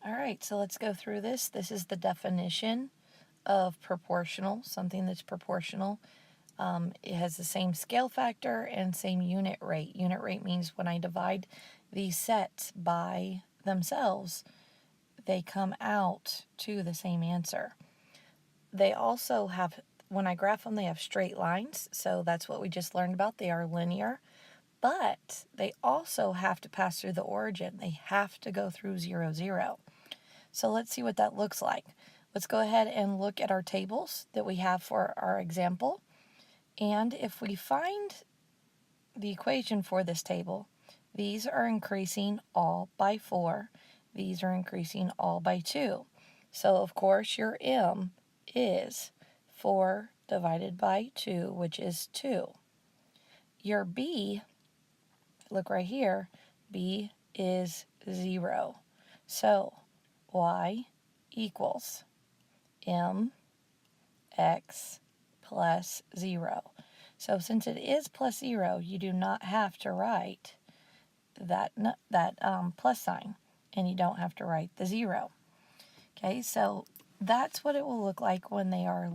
All right, so let's go through this. This is the definition of proportional, something that's proportional. It has the same scale factor and same unit rate. Unit rate means when I divide these sets by themselves, they come out to the same answer. They also have, when I graph them, they have straight lines, so that's what we just learned about. They are linear, but they also have to pass through the origin. They have to go through 0, 0. So let's see what that looks like. Let's go ahead and look at our tables that we have for our example. And if we find the equation for this table, these are increasing all by 4. These are increasing all by 2. So of course your M is 4 divided by 2, which is 2. Your B, look right here, B is 0. So y equals mx plus 0. So since it is plus 0, you do not have to write that plus sign, and you don't have to write the 0. Okay, so that's what it will look like when they are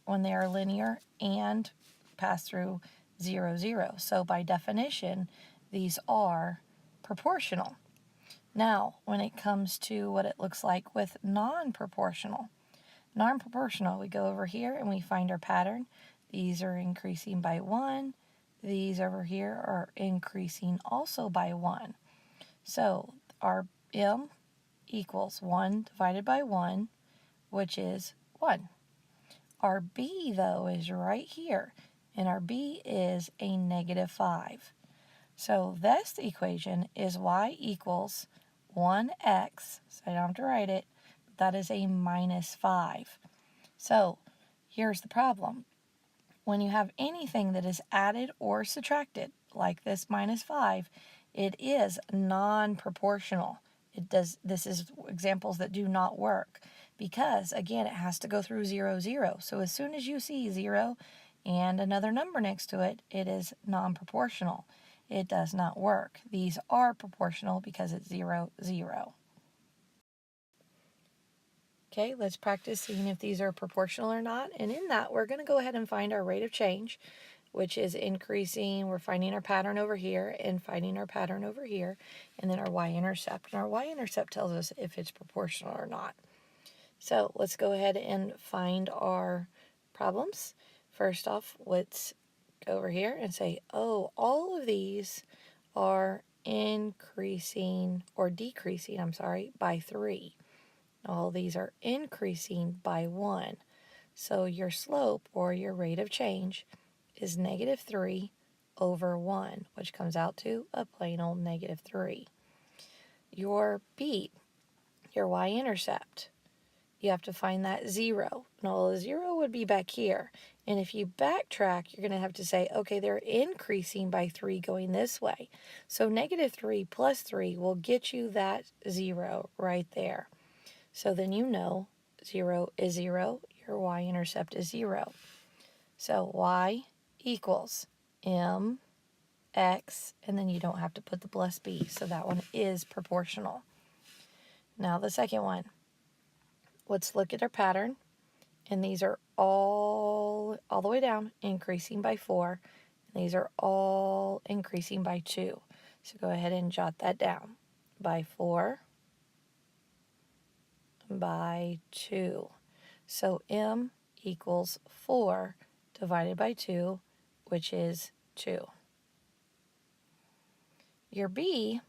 linear and pass through 0, 0. So by definition, these are proportional. Now, when it comes to what it looks like with non-proportional, we go over here and we find our pattern. These are increasing by 1. These over here are increasing also by 1. So our M equals 1 divided by 1, which is 1. Our B, though, is right here, and our B is a negative 5. So this equation is y equals 1x, so I don't have to write it, but that is a minus 5. So here's the problem. When you have anything that is added or subtracted, like this minus 5, it is non-proportional. This is examples that do not work because, again, it has to go through 0, 0. So as soon as you see 0 and another number next to it, it is non-proportional. It does not work. These are proportional because it's 0, 0. Okay, let's practice seeing if these are proportional or not. And in that, we're going to go ahead and find our rate of change, which is increasing. We're finding our pattern over here and finding our pattern over here, and then our y-intercept. And our y-intercept tells us if it's proportional or not. So let's go ahead and find our problems. First off, let's go over here and say, oh, all of these are increasing or decreasing, by 3. All these are increasing by 1. So your slope, or your rate of change, is negative 3 over 1, which comes out to a plain old negative 3. Your B, your y-intercept, you have to find that 0. Now, the 0 would be back here. And if you backtrack, you're going to have to say, okay, they're increasing by 3 going this way. So negative 3 plus 3 will get you that 0 right there. So then you know 0 is 0, your y-intercept is 0. So y equals mx, and then you don't have to put the plus b, so that one is proportional. Now the second one, let's look at our pattern, and these are all the way down, increasing by 4, and these are all increasing by 2. So go ahead and jot that down, by 4, by 2. So m equals 4 divided by 2, which is 2. Your B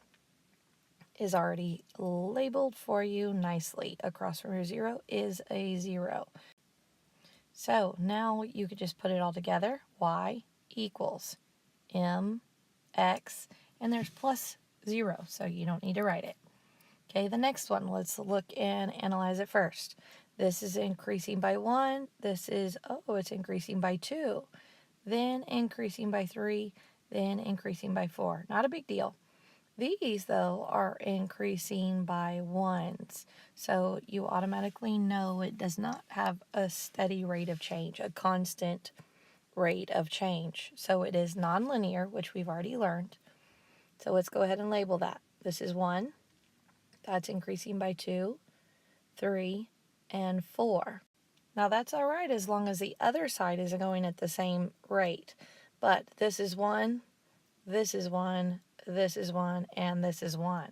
is already labeled for you nicely. Across from your 0 is a 0. So now you could just put it all together. Y equals mx, and there's plus 0, so you don't need to write it. Okay, the next one, let's look and analyze it first. This is increasing by 1. This is, it's increasing by 2. Then increasing by 3. Then increasing by 4. Not a big deal. These, though, are increasing by 1s. So you automatically know it does not have a steady rate of change, a constant rate of change. So it is nonlinear, which we've already learned. So let's go ahead and label that. This is 1. That's increasing by 2, 3, and 4. Now that's all right as long as the other side is going at the same rate. But this is 1, this is 1, this is 1, and this is 1.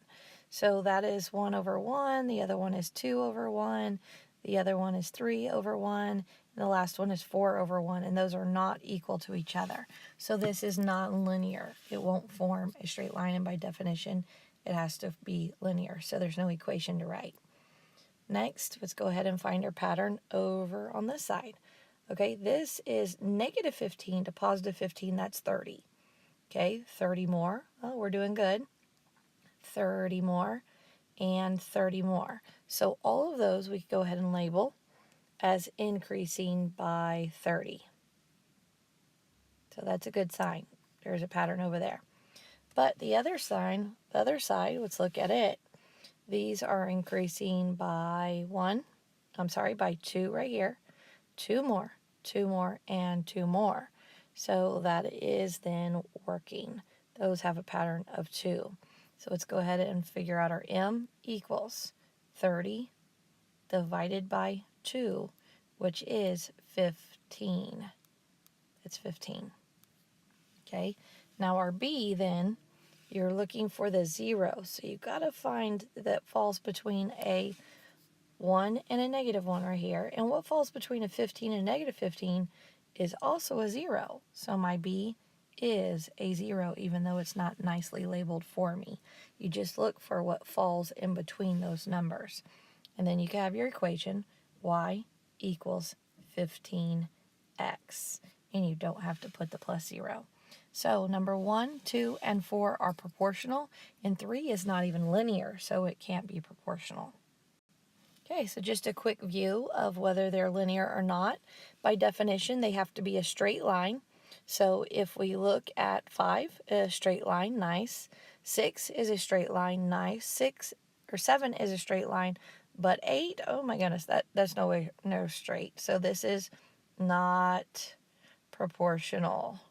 So that is 1 over 1, the other one is 2 over 1, the other one is 3 over 1, and the last one is 4 over 1, and those are not equal to each other. So this is not linear. It won't form a straight line, and by definition, it has to be linear. So there's no equation to write. Next, let's go ahead and find our pattern over on this side. Okay, this is negative 15 to positive 15, that's 30. Okay, 30 more. Oh, we're doing good. 30 more and 30 more. So all of those we could go ahead and label as increasing by 30. So that's a good sign. There's a pattern over there. But the other side, let's look at it. These are increasing by by 2 right here, 2 more, 2 more, and 2 more. So that is then working. Those have a pattern of 2. So let's go ahead and figure out our M equals 30 divided by 2, which is 15. It's 15. Okay, now our B then, you're looking for the 0. So you've got to find that falls between a 1 and a negative 1 right here. And what falls between a 15 and a negative 15 is also a 0. So my B is a 0, even though it's not nicely labeled for me. You just look for what falls in between those numbers. And then you can have your equation, y equals 15x. And you don't have to put the plus 0. So number 1, 2, and 4 are proportional, and 3 is not even linear, so it can't be proportional. Okay, so just a quick view of whether they're linear or not. By definition, they have to be a straight line. So if we look at 5, a straight line, nice. 6 is a straight line, nice. 7 is a straight line, but 8, oh my goodness, that's no straight. So this is not proportional.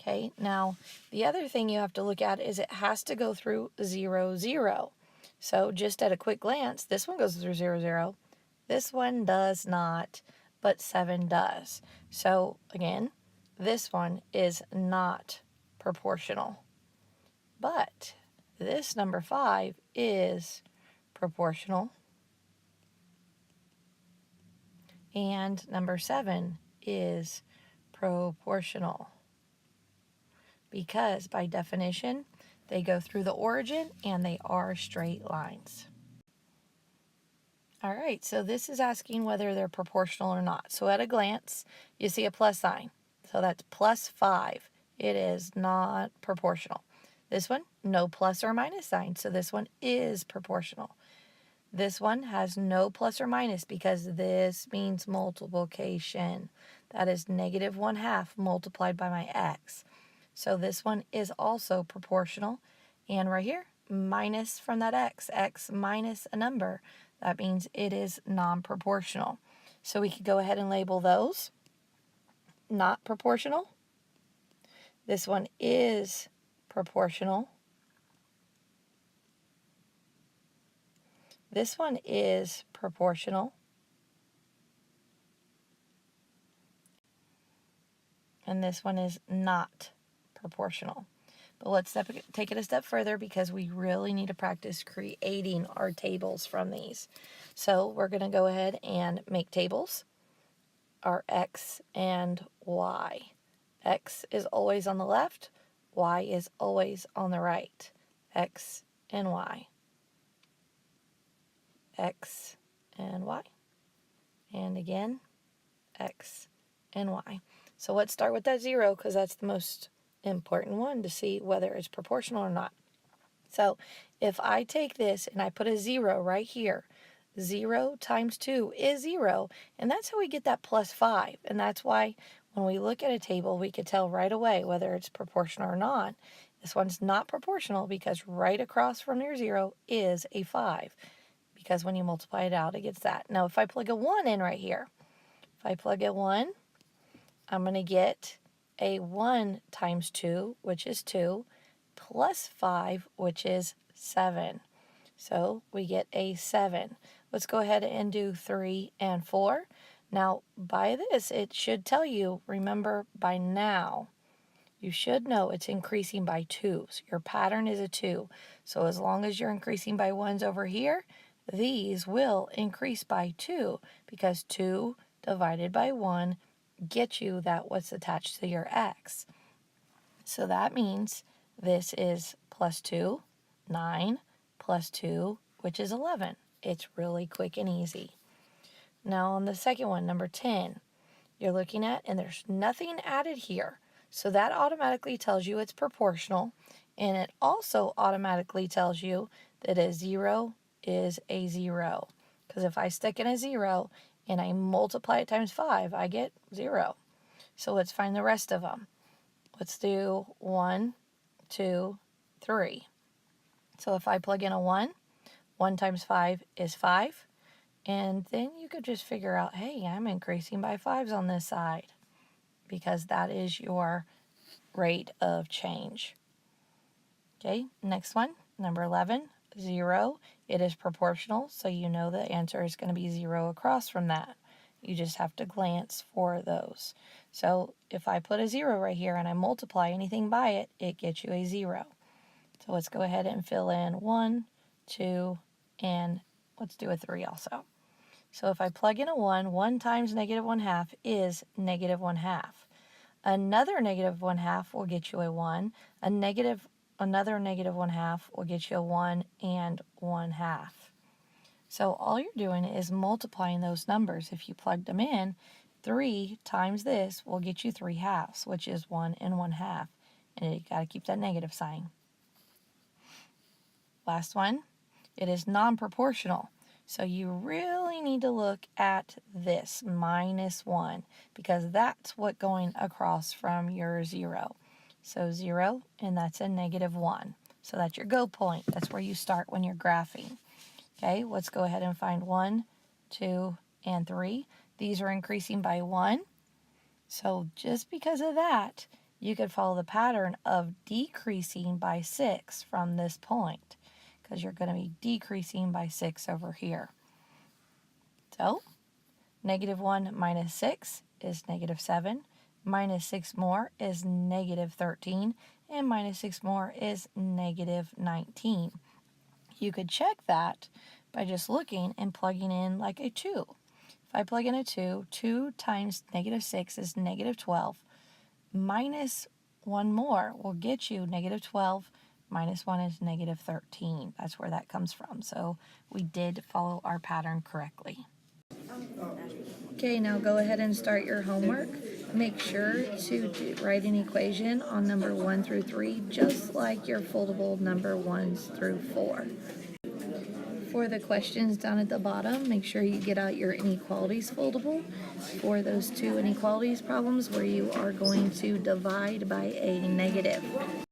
Okay, now the other thing you have to look at is it has to go through 0, 0. So just at a quick glance, this one goes through 0, 0. This one does not, but 7 does. So again, this one is not proportional. But this number 5 is proportional. And number 7 is proportional. Because by definition, they go through the origin and they are straight lines. All right, so this is asking whether they're proportional or not. So at a glance, you see a plus sign. So that's plus 5. It is not proportional. This one, no plus or minus sign. So this one is proportional. This one has no plus or minus because this means multiplication. That is negative 1/2 multiplied by my x. So this one is also proportional. And right here, minus from that x minus a number. That means it is non-proportional. So we could go ahead and label those not proportional. This one is proportional. This one is proportional. And this one is not proportional. But let's take it a step further because we really need to practice creating our tables from these. So we're going to go ahead and make tables, our x and y. X is always on the left, y is always on the right. X and y. X and y. And again, x and y. So let's start with that 0 because that's the most important one to see whether it's proportional or not. So if I take this and I put a 0 right here, 0 times 2 is 0, and that's how we get that plus 5. And that's why when we look at a table, we could tell right away whether it's proportional or not. This one's not proportional because right across from your 0 is a 5. Because when you multiply it out, it gets that. Now if I plug a 1 in right here, if I plug a 1, I'm going to get a 1 times 2, which is 2, plus 5, which is 7. So we get a 7. Let's go ahead and do 3 and 4. Now, by this, it should tell you, remember, by now, you should know it's increasing by 2s. Your pattern is a 2. So as long as you're increasing by 1s over here, these will increase by 2 because 2 divided by 1 gets you that what's attached to your x. So that means this is plus 2, 9, plus 2, which is 11. It's really quick and easy. Now on the second one, number 10, you're looking at, and there's nothing added here. So that automatically tells you it's proportional, and it also automatically tells you that a 0 is a 0. Because if I stick in a 0 and I multiply it times 5, I get 0. So let's find the rest of them. Let's do 1, 2, 3. So if I plug in a 1, 1 times 5 is 5. And then you could just figure out, hey, I'm increasing by 5s on this side because that is your rate of change. Okay, next one, number 11, 0. It is proportional, so you know the answer is going to be 0 across from that. You just have to glance for those. So if I put a 0 right here and I multiply anything by it, it gets you a 0. So let's go ahead and fill in 1, 2, and let's do a 3 also. So if I plug in a 1, 1 times negative 1/2 is negative 1/2. Another negative 1/2 will get you a 1. Another negative 1/2 will get you a 1 and 1/2. So all you're doing is multiplying those numbers. If you plugged them in, 3 times this will get you 3/2, which is 1 and 1/2. And you got to keep that negative sign. Last one, it is non-proportional. So you really need to look at this, -1, because that's what going across from your 0. So 0, and that's a -1. So that's your go point. That's where you start when you're graphing. Okay, let's go ahead and find 1, 2, and 3. These are increasing by 1. So just because of that, you could follow the pattern of decreasing by 6 from this point, because you're going to be decreasing by 6 over here. So, -1 minus 6 is -7, minus 6 more is -13, and minus 6 more is -19. You could check that by just looking and plugging in like a 2. If I plug in a 2, 2 times -6 is -12. Minus 1 more will get you -12. Minus 1 is -13. That's where that comes from. So we did follow our pattern correctly. Okay, now go ahead and start your homework. Make sure to write an equation on number 1 through 3, just like your foldable number 1s through 4. For the questions down at the bottom, make sure you get out your inequalities foldable for those 2 inequalities problems where you are going to divide by a negative.